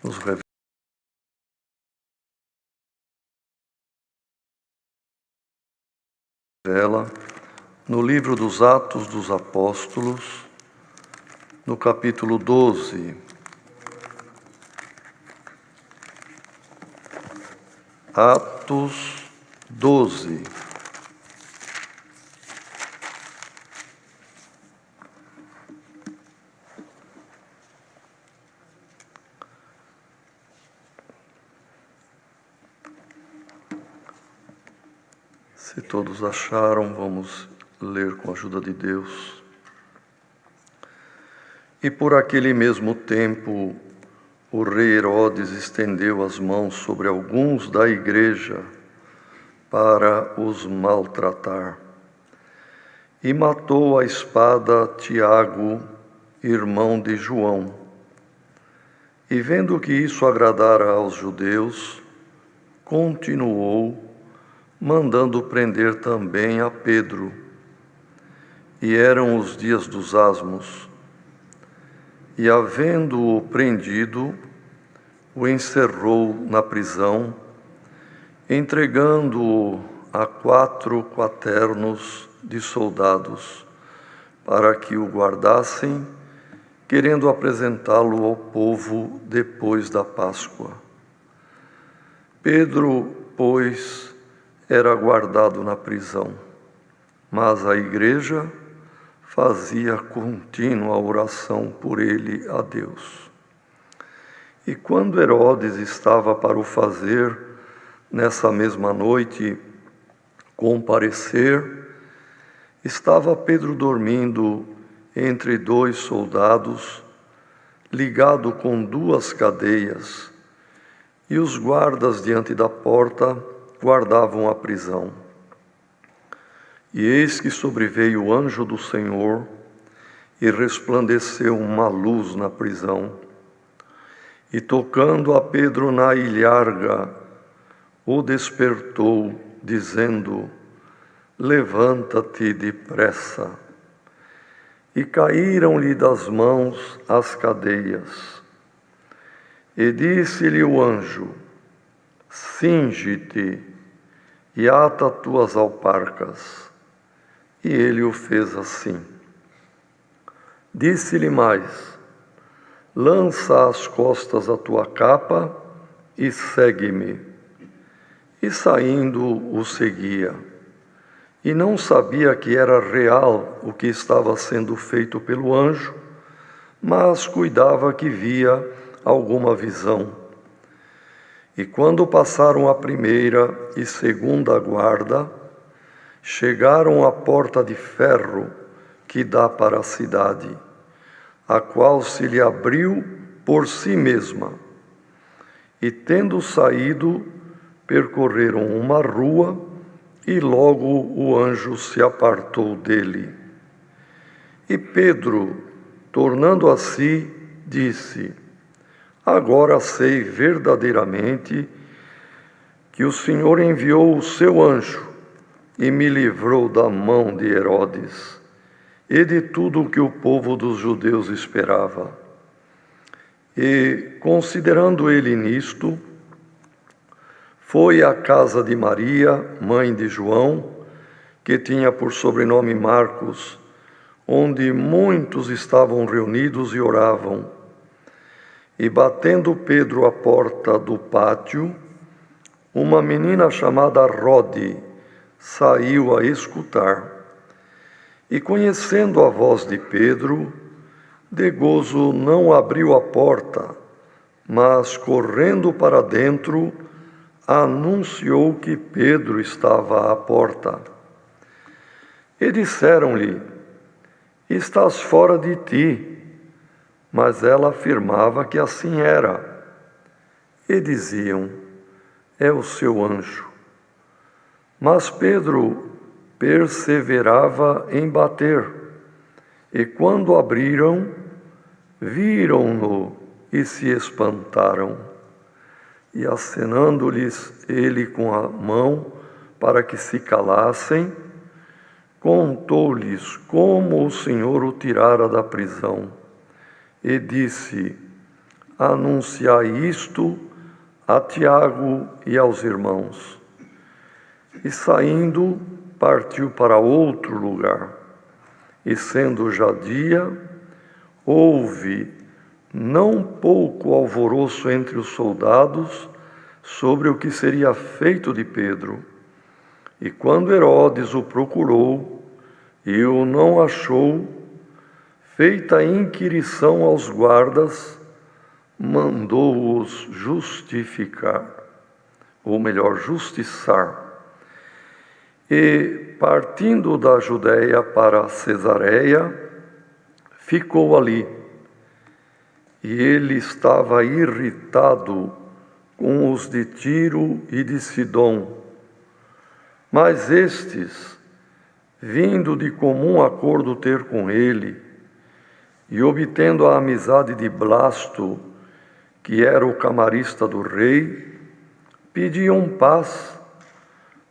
nos revela no livro dos Atos dos Apóstolos, no capítulo 12. Atos 12. Se todos acharam, vamos ler com a ajuda de Deus. E por aquele mesmo tempo, o rei Herodes estendeu as mãos sobre alguns da igreja para os maltratar. E matou à espada Tiago, irmão de João. E vendo que isso agradara aos judeus, continuou mandando prender também a Pedro. E eram os dias dos asmos. E, havendo-o prendido, o encerrou na prisão, entregando-o a 4 quaternos de soldados, para que o guardassem, querendo apresentá-lo ao povo depois da Páscoa. Pedro, pois, era guardado na prisão, mas a igreja fazia contínua oração por ele a Deus. E quando Herodes estava para o fazer, nessa mesma noite, comparecer, estava Pedro dormindo entre 2 soldados, ligado com 2 cadeias, e os guardas diante da porta guardavam a prisão. E eis que sobreveio o anjo do Senhor, e resplandeceu uma luz na prisão. E tocando a Pedro na ilharga, o despertou, dizendo: levanta-te depressa. E caíram-lhe das mãos as cadeias. E disse-lhe o anjo: cinge-te e ata tuas alparcas. E ele o fez assim. Disse-lhe mais: lança às costas a tua capa e segue-me. E saindo o seguia. E não sabia que era real o que estava sendo feito pelo anjo, mas cuidava que via alguma visão. E quando passaram a 1ª e 2ª guarda, chegaram à porta de ferro que dá para a cidade, a qual se lhe abriu por si mesma. E tendo saído, percorreram uma rua, e logo o anjo se apartou dele. E Pedro, tornando a si, disse: agora sei verdadeiramente que o Senhor enviou o seu anjo e me livrou da mão de Herodes e de tudo o que o povo dos judeus esperava. E, considerando ele nisto, foi à casa de Maria, mãe de João, que tinha por sobrenome Marcos, onde muitos estavam reunidos e oravam. E batendo Pedro à porta do pátio, uma menina chamada Rode saiu a escutar. E conhecendo a voz de Pedro, de gozo não abriu a porta, mas correndo para dentro, anunciou que Pedro estava à porta. E disseram-lhe: estás fora de ti. Mas ela afirmava que assim era. E diziam: é o seu anjo. Mas Pedro perseverava em bater. E quando abriram, viram-no e se espantaram. E acenando-lhes ele com a mão para que se calassem, contou-lhes como o Senhor o tirara da prisão. E disse: anunciai isto a Tiago e aos irmãos. E saindo, partiu para outro lugar. E sendo já dia, houve não pouco alvoroço entre os soldados sobre o que seria feito de Pedro. E quando Herodes o procurou e o não achou, feita a inquirição aos guardas, mandou-os justificar, ou melhor, justiçar. E, partindo da Judéia para Cesareia, ficou ali. E ele estava irritado com os de Tiro e de Sidom. Mas estes, vindo de comum acordo ter com ele, e obtendo a amizade de Blasto, que era o camarista do rei, pediam paz,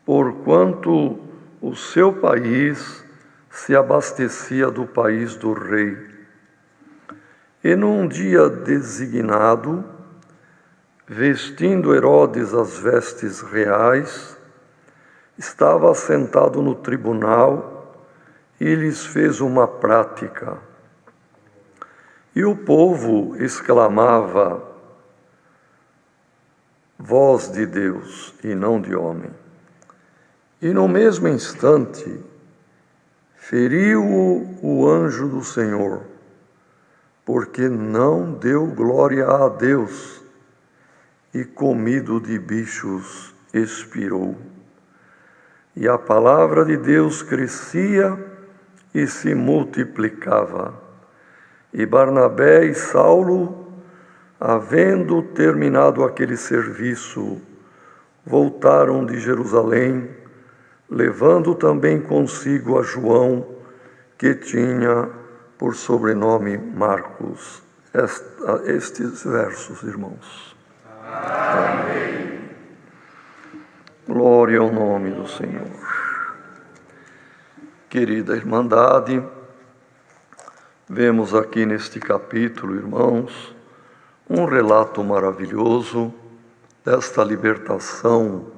porquanto o seu país se abastecia do país do rei. E num dia designado, vestindo Herodes as vestes reais, estava assentado no tribunal e lhes fez uma prática. E o povo exclamava: voz de Deus e não de homem. E no mesmo instante, feriu-o o anjo do Senhor, porque não deu glória a Deus, e comido de bichos expirou. E a palavra de Deus crescia e se multiplicava. E Barnabé e Saulo, havendo terminado aquele serviço, voltaram de Jerusalém, levando também consigo a João, que tinha por sobrenome Marcos. Estes versos, irmãos. Amém. Glória ao nome do Senhor. Querida Irmandade, vemos aqui neste capítulo, irmãos, um relato maravilhoso desta libertação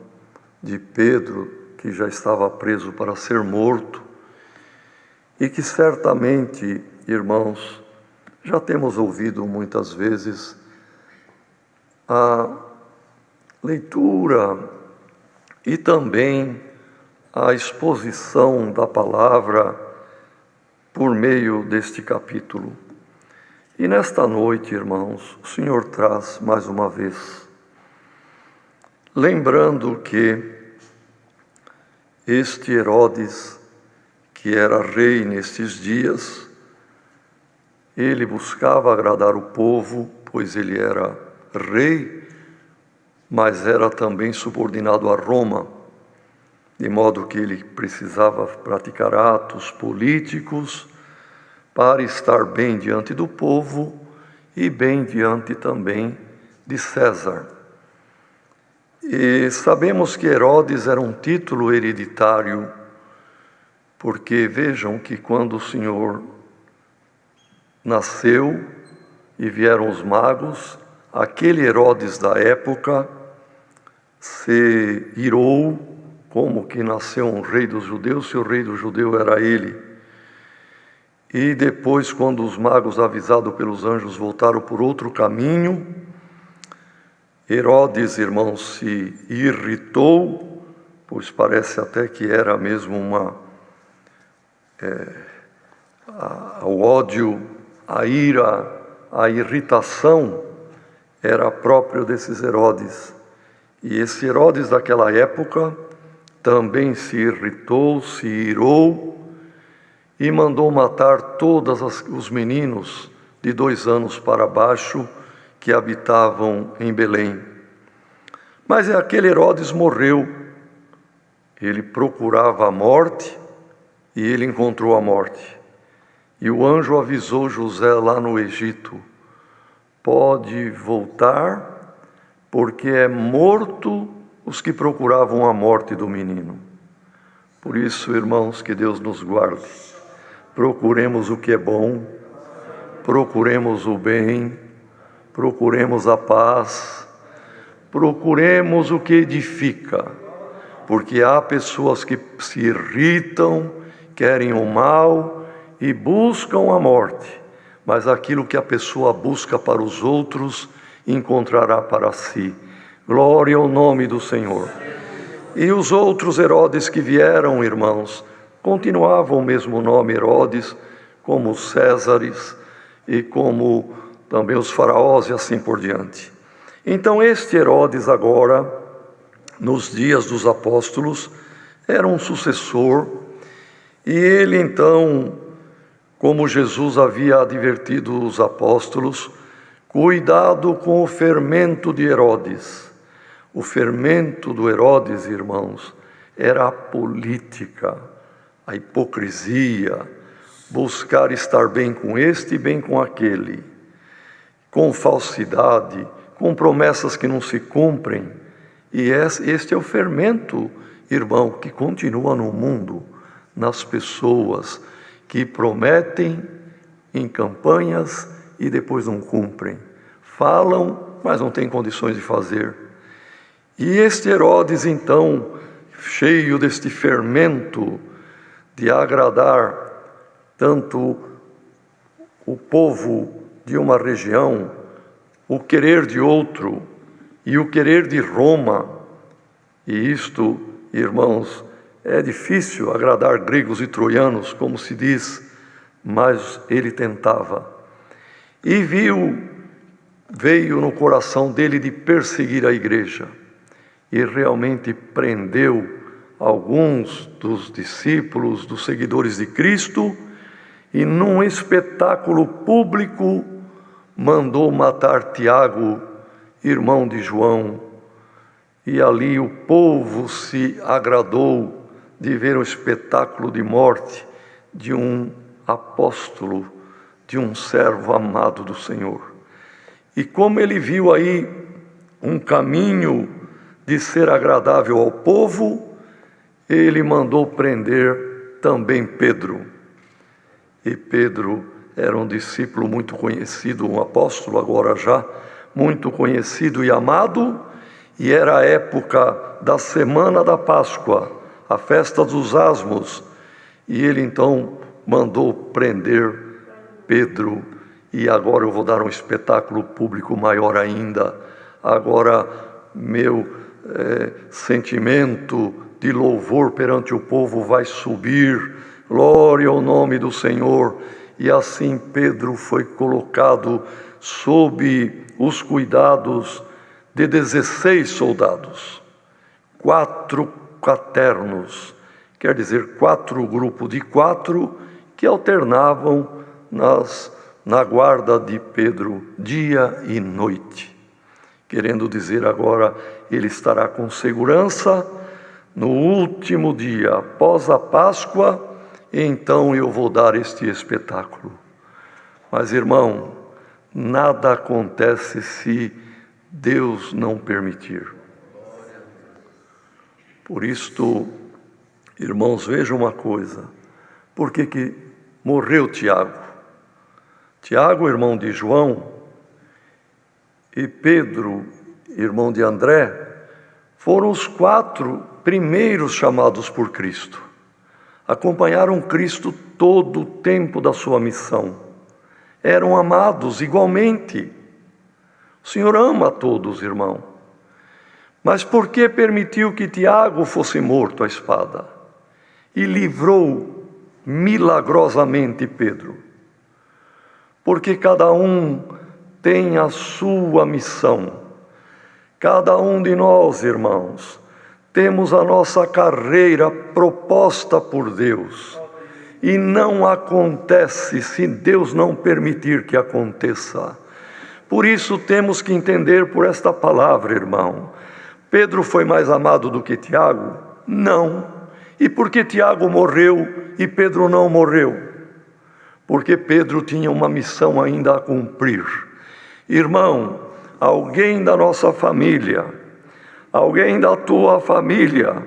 de Pedro, que já estava preso para ser morto, e que certamente, irmãos, já temos ouvido muitas vezes a leitura e também a exposição da palavra por meio deste capítulo. E nesta noite, irmãos, o Senhor traz mais uma vez, lembrando que este Herodes, que era rei nestes dias, ele buscava agradar o povo, pois ele era rei, mas era também subordinado a Roma, de modo que ele precisava praticar atos políticos para estar bem diante do povo e bem diante também de César. E sabemos que Herodes era um título hereditário, porque vejam que quando o Senhor nasceu e vieram os magos, aquele Herodes da época se irou, como que nasceu um rei dos judeus, se o rei dos judeus era ele. E depois, quando os magos, avisados pelos anjos, voltaram por outro caminho, Herodes, irmãos, se irritou, pois parece até que era mesmo o ódio, a ira, a irritação era próprio desses Herodes. E esse Herodes daquela época também se irritou, se irou e mandou matar todos os meninos de 2 anos para baixo que habitavam em Belém. Mas aquele Herodes morreu. Ele procurava a morte e ele encontrou a morte. E o anjo avisou José lá no Egito: pode voltar, porque é morto os que procuravam a morte do menino. Por isso, irmãos, que Deus nos guarde. Procuremos o que é bom, procuremos o bem, procuremos a paz, procuremos o que edifica, porque há pessoas que se irritam, querem o mal e buscam a morte, mas aquilo que a pessoa busca para os outros, encontrará para si. Glória ao nome do Senhor. E os outros Herodes que vieram, irmãos, continuavam o mesmo nome Herodes, como os Césares e como também os faraós e assim por diante. Então este Herodes agora, nos dias dos apóstolos, era um sucessor, e ele então, como Jesus havia advertido os apóstolos, cuidado com o fermento de Herodes. O fermento do Herodes, irmãos, era a política, a hipocrisia, buscar estar bem com este e bem com aquele, com falsidade, com promessas que não se cumprem. E este é o fermento, irmão, que continua no mundo, nas pessoas que prometem em campanhas e depois não cumprem. Falam, mas não têm condições de fazer. E este Herodes, então, cheio deste fermento de agradar tanto o povo de uma região, o querer de outro e o querer de Roma, e isto, irmãos, é difícil agradar gregos e troianos, como se diz, mas ele tentava. E veio no coração dele de perseguir a igreja, e realmente prendeu alguns dos discípulos, dos seguidores de Cristo, e num espetáculo público mandou matar Tiago, irmão de João, e ali o povo se agradou de ver o espetáculo de morte de um apóstolo, de um servo amado do Senhor. E como ele viu aí um caminho de ser agradável ao povo, ele mandou prender também Pedro. E Pedro era um discípulo muito conhecido, um apóstolo agora já muito conhecido e amado, e era a época da semana da Páscoa, a festa dos Asmos, e ele então mandou prender Pedro. E agora eu vou dar um espetáculo público maior ainda. Agora meu sentimento de louvor perante o povo vai subir, glória ao nome do Senhor. E assim Pedro foi colocado sob os cuidados de 16 soldados, 4 quaternos, quer dizer, 4 grupos de 4 que alternavam na guarda de Pedro dia e noite. Querendo dizer agora, ele estará com segurança no último dia, após a Páscoa, então eu vou dar este espetáculo. Mas, irmão, nada acontece se Deus não permitir. Por isto, irmãos, vejam uma coisa. Por que morreu Tiago? Tiago, irmão de João, e Pedro, irmão de André, foram os 4 primeiros chamados por Cristo. Acompanharam Cristo todo o tempo da sua missão. Eram amados igualmente. O Senhor ama a todos, irmão. Mas por que permitiu que Tiago fosse morto à espada? E livrou milagrosamente Pedro? Porque cada um tem a sua missão. Cada um de nós, irmãos, temos a nossa carreira proposta por Deus. E não acontece se Deus não permitir que aconteça. Por isso temos que entender por esta palavra, irmão. Pedro foi mais amado do que Tiago? Não. E por que Tiago morreu e Pedro não morreu? Porque Pedro tinha uma missão ainda a cumprir. Irmão, alguém da nossa família, alguém da tua família,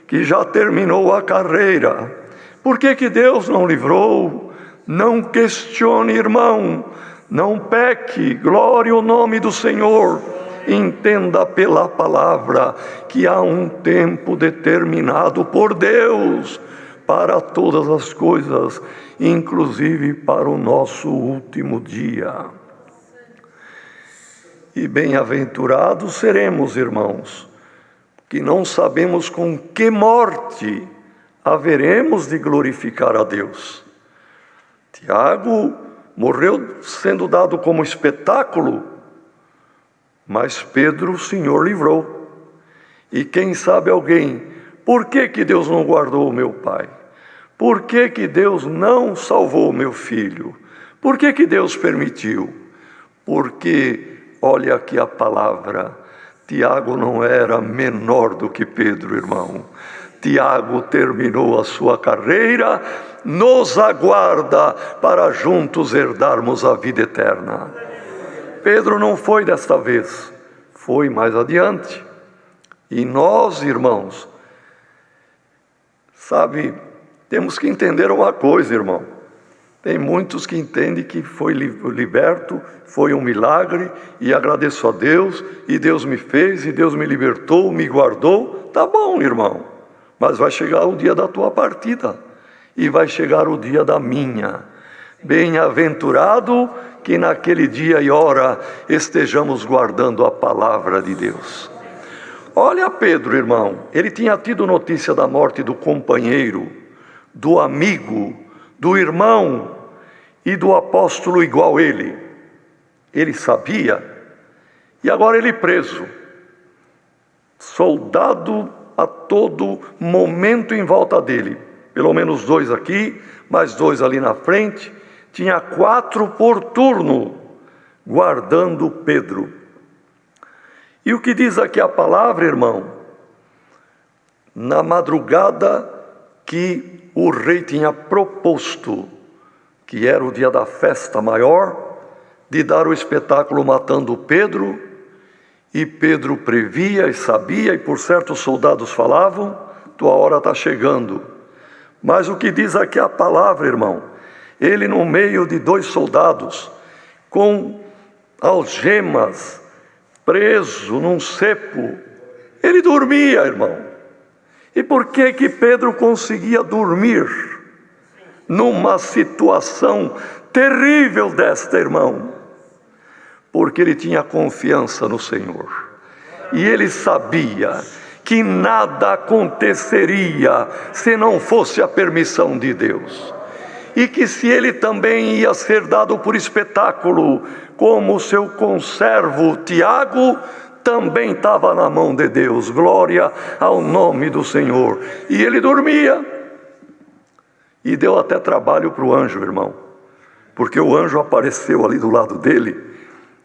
que já terminou a carreira, por que Deus não livrou? Não questione, irmão. Não peque, glória ao nome do Senhor. Entenda pela palavra que há um tempo determinado por Deus para todas as coisas, inclusive para o nosso último dia. E bem-aventurados seremos, irmãos, que não sabemos com que morte haveremos de glorificar a Deus. Tiago morreu sendo dado como espetáculo, mas Pedro o Senhor livrou. E quem sabe alguém, por que Deus não guardou o meu pai? Por que Deus não salvou o meu filho? Por que Deus permitiu? Porque, olha aqui a palavra, Tiago não era menor do que Pedro, irmão. Tiago terminou a sua carreira, nos aguarda para juntos herdarmos a vida eterna. Pedro não foi desta vez, foi mais adiante. E nós, irmãos, sabe, temos que entender uma coisa, irmão. Tem muitos que entendem que foi liberto, foi um milagre, e agradeço a Deus, e Deus me fez, e Deus me libertou, me guardou. Tá bom, irmão, mas vai chegar o dia da tua partida, e vai chegar o dia da minha. Bem-aventurado que naquele dia e hora estejamos guardando a palavra de Deus. Olha Pedro, irmão, ele tinha tido notícia da morte do companheiro, do amigo, do irmão e do apóstolo igual ele. Ele sabia, e agora ele preso, soldado a todo momento em volta dele, pelo menos 2 aqui, mais 2 ali na frente, tinha 4 por turno, guardando Pedro. E o que diz aqui a palavra, irmão? Na madrugada que o rei tinha proposto, que era o dia da festa maior, de dar o espetáculo matando Pedro, e Pedro previa e sabia, e por certos soldados falavam, tua hora está chegando. Mas o que diz aqui a palavra, irmão? Ele no meio de 2 soldados, com algemas, preso num cepo, ele dormia, irmão. E por que Pedro conseguia dormir numa situação terrível desta, irmão? Porque ele tinha confiança no Senhor, e ele sabia que nada aconteceria se não fosse a permissão de Deus, e que se ele também ia ser dado por espetáculo, como o seu conservo Tiago, também estava na mão de Deus. Glória ao nome do Senhor. E ele dormia, e deu até trabalho para o anjo, irmão, porque o anjo apareceu ali do lado dele,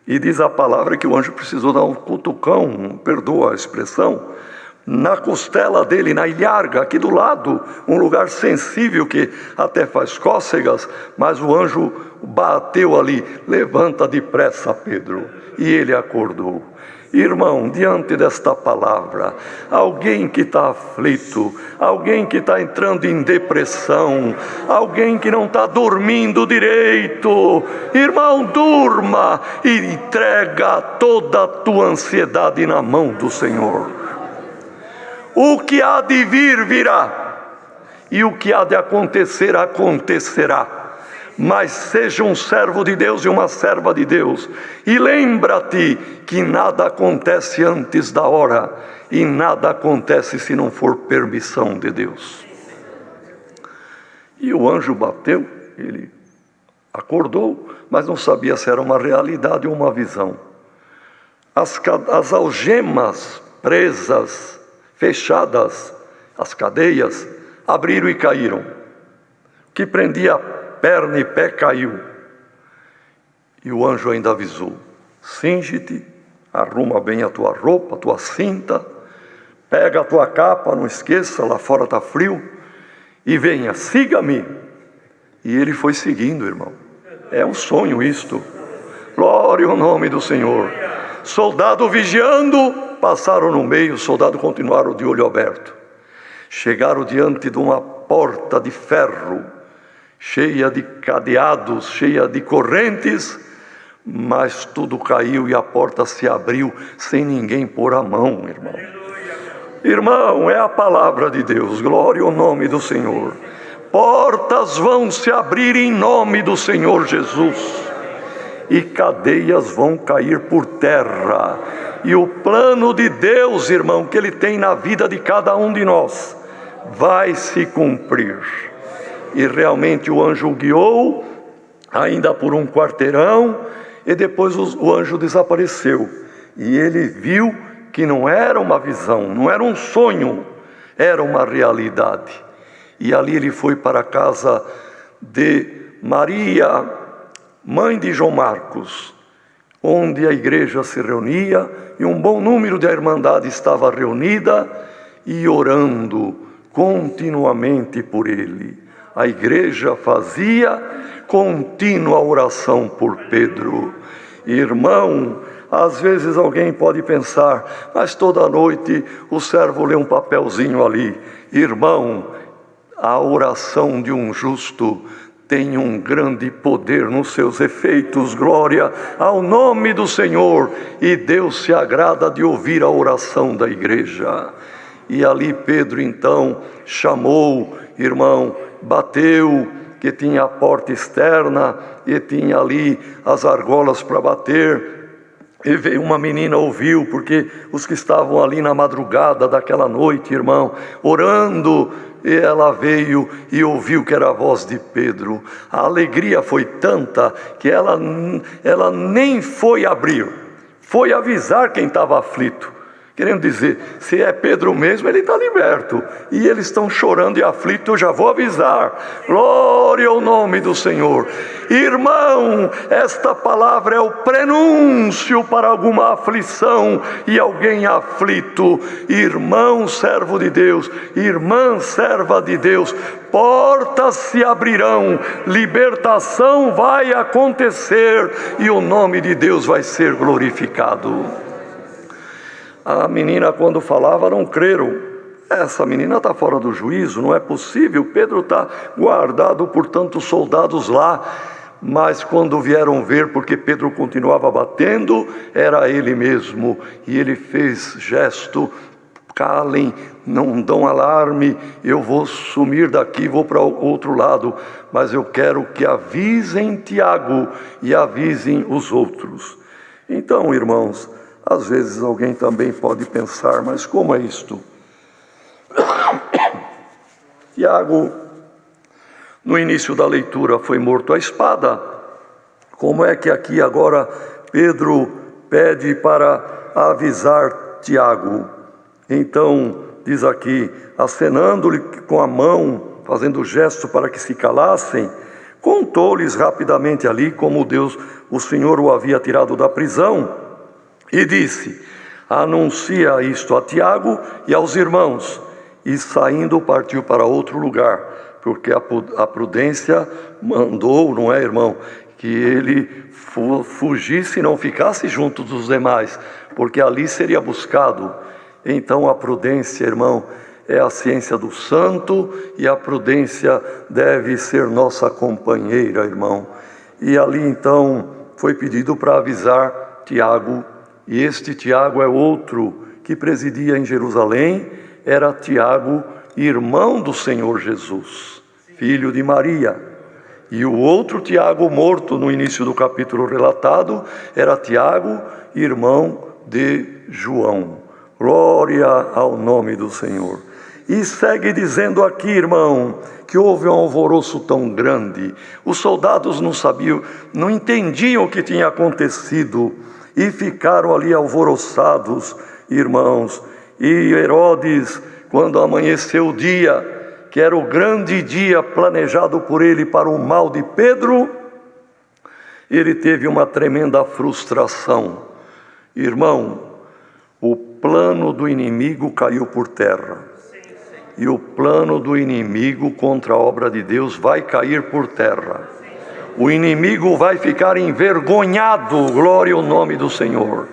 e diz a palavra que o anjo precisou dar um cutucão, perdoa a expressão, na costela dele, na ilharga, aqui do lado, um lugar sensível que até faz cócegas, mas o anjo bateu ali, levanta depressa Pedro, e ele acordou. Irmão, diante desta palavra, alguém que está aflito, alguém que está entrando em depressão, alguém que não está dormindo direito, irmão, durma e entrega toda a tua ansiedade na mão do Senhor. O que há de vir, virá, e o que há de acontecer, acontecerá. Mas seja um servo de Deus e uma serva de Deus, e lembra-te que nada acontece antes da hora, e nada acontece se não for permissão de Deus. E o anjo bateu, ele acordou, mas não sabia se era uma realidade ou uma visão. As algemas presas, fechadas, as cadeias, abriram e caíram. O que prendia perna e pé caiu. E o anjo ainda avisou: cinge-te, arruma bem a tua roupa, a tua cinta, pega a tua capa, não esqueça, lá fora está frio, e venha, siga-me. E ele foi seguindo, irmão. É um sonho isto. Glória ao nome do Senhor. Soldado vigiando, passaram no meio, os soldados continuaram de olho aberto. Chegaram diante de uma porta de ferro, cheia de cadeados, cheia de correntes, mas tudo caiu e a porta se abriu sem ninguém pôr a mão, irmão. Irmão, é a palavra de Deus, glória ao nome do Senhor. Portas vão se abrir em nome do Senhor Jesus, e cadeias vão cair por terra, e o plano de Deus, irmão, que Ele tem na vida de cada um de nós, vai se cumprir. E realmente o anjo guiou, ainda por um quarteirão, e depois o anjo desapareceu, e ele viu que não era uma visão, não era um sonho, era uma realidade. E ali ele foi para a casa de Maria, mãe de João Marcos, onde a igreja se reunia, e um bom número da irmandade estava reunida e orando continuamente por ele. A igreja fazia contínua oração por Pedro. Irmão, às vezes alguém pode pensar, mas toda noite o servo lê um papelzinho ali. Irmão, a oração de um justo tem um grande poder nos seus efeitos, glória ao nome do Senhor, e Deus se agrada de ouvir a oração da igreja. E ali Pedro então chamou, irmão, bateu, que tinha a porta externa e tinha ali as argolas para bater. E veio uma menina, ouviu, porque os que estavam ali na madrugada daquela noite, irmão, orando, e ela veio e ouviu que era a voz de Pedro. A alegria foi tanta que ela nem foi abrir, foi avisar quem estava aflito. Querendo dizer, se é Pedro mesmo, ele está liberto. E eles estão chorando e aflitos, eu já vou avisar. Glória ao nome do Senhor. Irmão, esta palavra é o prenúncio para alguma aflição e alguém aflito. Irmão servo de Deus, irmã serva de Deus, portas se abrirão, libertação vai acontecer e o nome de Deus vai ser glorificado. A menina, quando falava, não creram. Essa menina está fora do juízo, não é possível. Pedro está guardado por tantos soldados lá. Mas quando vieram ver, porque Pedro continuava batendo, era ele mesmo. E ele fez gesto: calem, não dão alarme, eu vou sumir daqui, vou para o outro lado. Mas eu quero que avisem Tiago e avisem os outros. Então, irmãos, às vezes alguém também pode pensar, mas como é isto? Tiago, no início da leitura, foi morto à espada. Como é que aqui agora Pedro pede para avisar Tiago? Então, diz aqui, acenando-lhe com a mão, fazendo gesto para que se calassem, contou-lhes rapidamente ali como Deus, o Senhor, o havia tirado da prisão. E disse: anuncia isto a Tiago e aos irmãos. E saindo partiu para outro lugar, porque a prudência mandou, não é, irmão, que ele fugisse e não ficasse junto dos demais, porque ali seria buscado. Então a prudência, irmão, é a ciência do santo, e a prudência deve ser nossa companheira, irmão. E ali então foi pedido para avisar Tiago. E este Tiago é outro que presidia em Jerusalém, era Tiago, irmão do Senhor Jesus, filho de Maria. E o outro Tiago, morto no início do capítulo relatado, era Tiago, irmão de João. Glória ao nome do Senhor. E segue dizendo aqui, irmão, que houve um alvoroço tão grande. Os soldados não sabiam, não entendiam o que tinha acontecido, e ficaram ali alvoroçados, irmãos. E Herodes, quando amanheceu o dia, que era o grande dia planejado por ele para o mal de Pedro, ele teve uma tremenda frustração. Irmão, o plano do inimigo caiu por terra. E o plano do inimigo contra a obra de Deus vai cair por terra. O inimigo vai ficar envergonhado, glória ao nome do Senhor.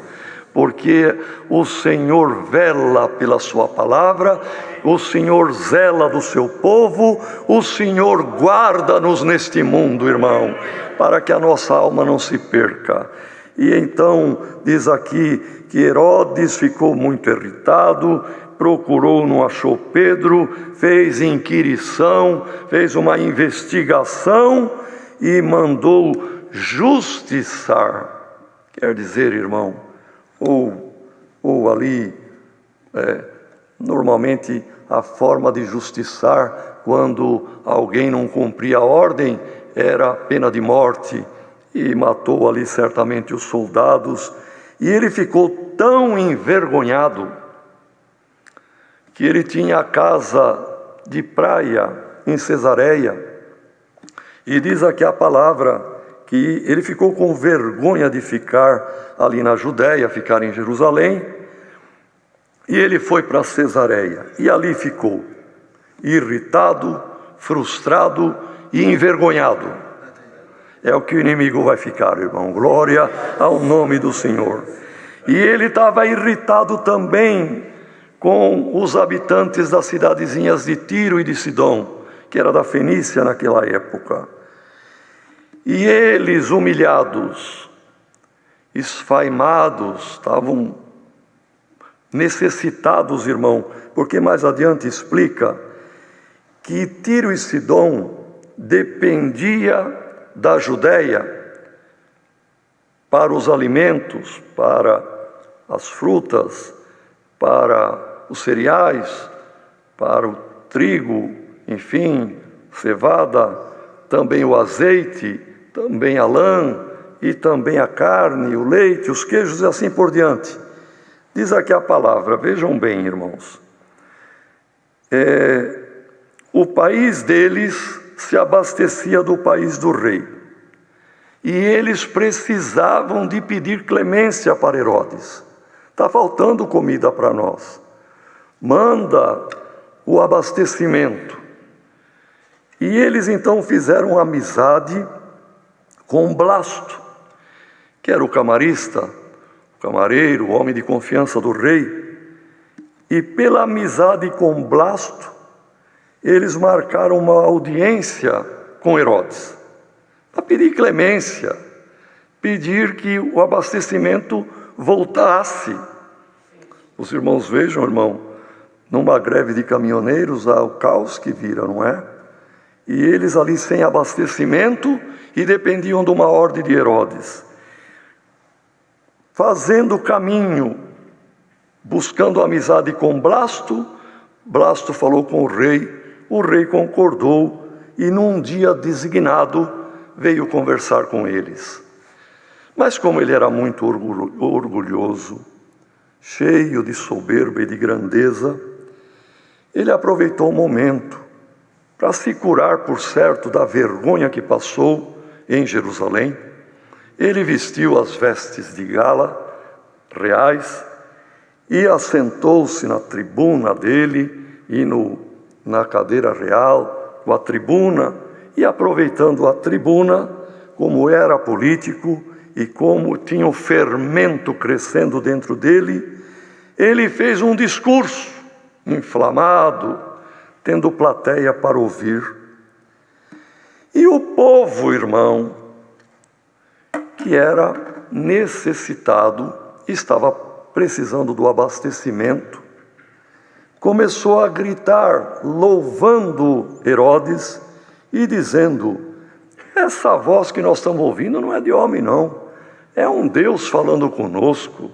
porque o Senhor vela pela sua palavra, o Senhor zela do seu povo, o Senhor guarda-nos neste mundo, irmão, para que a nossa alma não se perca. E então diz aqui que Herodes ficou muito irritado, procurou, não achou Pedro, fez inquirição, fez uma investigação e mandou justiçar. Quer dizer, irmão, ou ali, normalmente a forma de justiçar, quando alguém não cumpria a ordem, era pena de morte, e matou ali certamente os soldados, e ele ficou tão envergonhado, que ele tinha a casa de praia em Cesareia, e diz aqui a palavra, que ele ficou com vergonha de ficar ali na Judéia, ficar em Jerusalém, e ele foi para Cesareia, e ali ficou, irritado, frustrado e envergonhado. É o que o inimigo vai ficar, irmão, glória ao nome do Senhor. E ele estava irritado também com os habitantes das cidadezinhas de Tiro e de Sidom, que era da Fenícia naquela época. E eles, humilhados, esfaimados, estavam necessitados, irmão, porque mais adiante explica que Tiro e Sidom dependia da Judéia para os alimentos, para as frutas, para os cereais, para o trigo, enfim, cevada, também o azeite, também a lã, e também a carne, o leite, os queijos e assim por diante. Diz aqui a palavra, vejam bem, irmãos. O país deles se abastecia do país do rei. E eles precisavam de pedir clemência para Herodes. Está faltando comida para nós. Manda o abastecimento. E eles então fizeram amizade com Blasto, que era o camarista, o camareiro, o homem de confiança do rei. E pela amizade com Blasto, eles marcaram uma audiência com Herodes, para pedir clemência, pedir que o abastecimento voltasse. Os irmãos vejam, irmão, numa greve de caminhoneiros, há o caos que vira, não é? E eles ali sem abastecimento e dependiam de uma ordem de Herodes. Fazendo o caminho, buscando amizade com Blasto, Blasto falou com o rei concordou e num dia designado veio conversar com eles. Mas como ele era muito orgulhoso, cheio de soberba e de grandeza, ele aproveitou o momento para se curar, por certo, da vergonha que passou em Jerusalém. Ele vestiu as vestes de gala reais e assentou-se na tribuna dele e na cadeira real, com a tribuna, e aproveitando a tribuna, como era político e como tinha o fermento crescendo dentro dele, ele fez um discurso inflamado, tendo plateia para ouvir. E o povo, irmão, que era necessitado, estava precisando do abastecimento, começou a gritar, louvando Herodes e dizendo: essa voz que nós estamos ouvindo não é de homem, não. É um Deus falando conosco.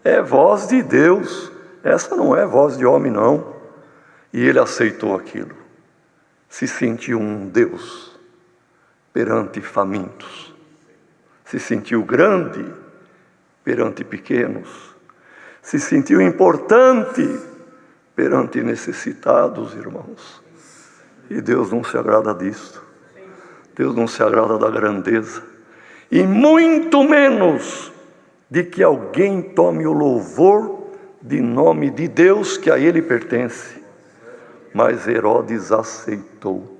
É voz de Deus. Essa não é voz de homem, não. E ele aceitou aquilo. Se sentiu um Deus perante famintos. Se sentiu grande perante pequenos. Se sentiu importante perante necessitados, irmãos. E Deus não se agrada disso. Deus não se agrada da grandeza. E muito menos de que alguém tome o louvor de nome de Deus que a ele pertence. Mas Herodes aceitou.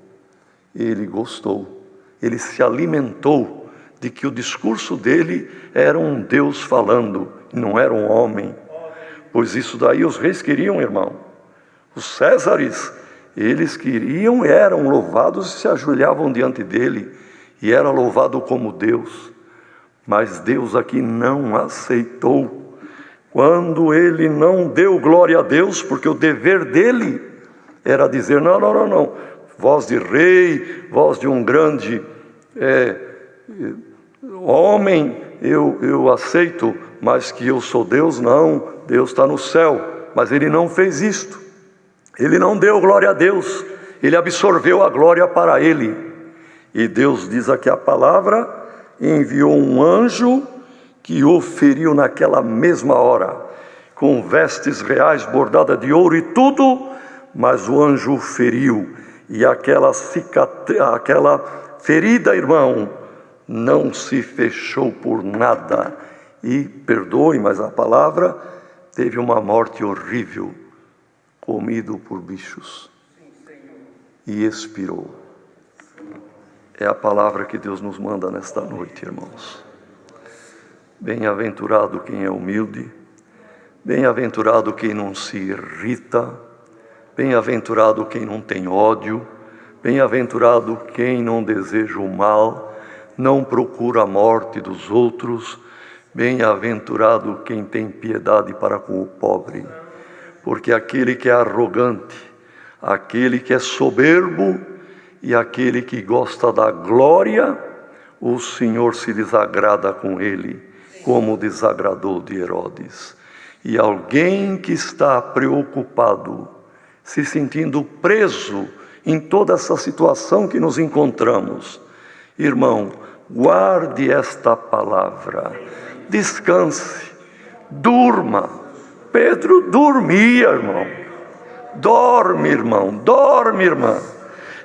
Ele gostou. Ele se alimentou de que o discurso dele era um Deus falando não era um homem. Pois isso daí os reis queriam, irmão. Os Césares, eles queriam, eram louvados e se ajoelhavam diante dele, e era louvado como Deus. Mas Deus aqui não aceitou. Quando ele não deu glória a Deus, porque o dever dele era dizer: não, voz de rei, voz de um grande homem, eu aceito, mas que eu sou Deus, não, Deus está no céu. Mas ele não fez isto, ele não deu glória a Deus, ele absorveu a glória para ele. E Deus diz aqui a palavra: enviou um anjo que o feriu naquela mesma hora, com vestes reais bordadas de ouro e tudo, mas o anjo o feriu, e aquela ferida, irmão, não se fechou por nada. E, perdoe, mas a palavra, teve uma morte horrível, comido por bichos, e expirou. É a palavra que Deus nos manda nesta noite, irmãos. Bem-aventurado quem é humilde, bem-aventurado quem não se irrita, bem-aventurado quem não tem ódio, bem-aventurado quem não deseja o mal, não procura a morte dos outros, bem-aventurado quem tem piedade para com o pobre, porque aquele que é arrogante, aquele que é soberbo e aquele que gosta da glória, o Senhor se desagrada com ele, como desagradou de Herodes. E alguém que está preocupado, se sentindo preso em toda essa situação que nos encontramos, irmão, guarde esta palavra, descanse, durma. Pedro dormia, irmão. Dorme, irmão, dorme, irmã.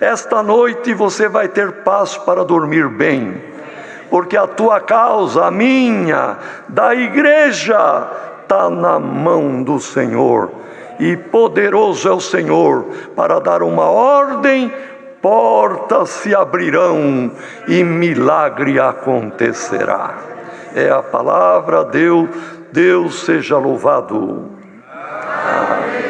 Esta noite você vai ter paz para dormir bem, porque a tua causa, a minha, da igreja, está na mão do Senhor, e poderoso é o Senhor para dar uma ordem, portas se abrirão e milagre acontecerá. É a palavra. Deus seja louvado. Amém.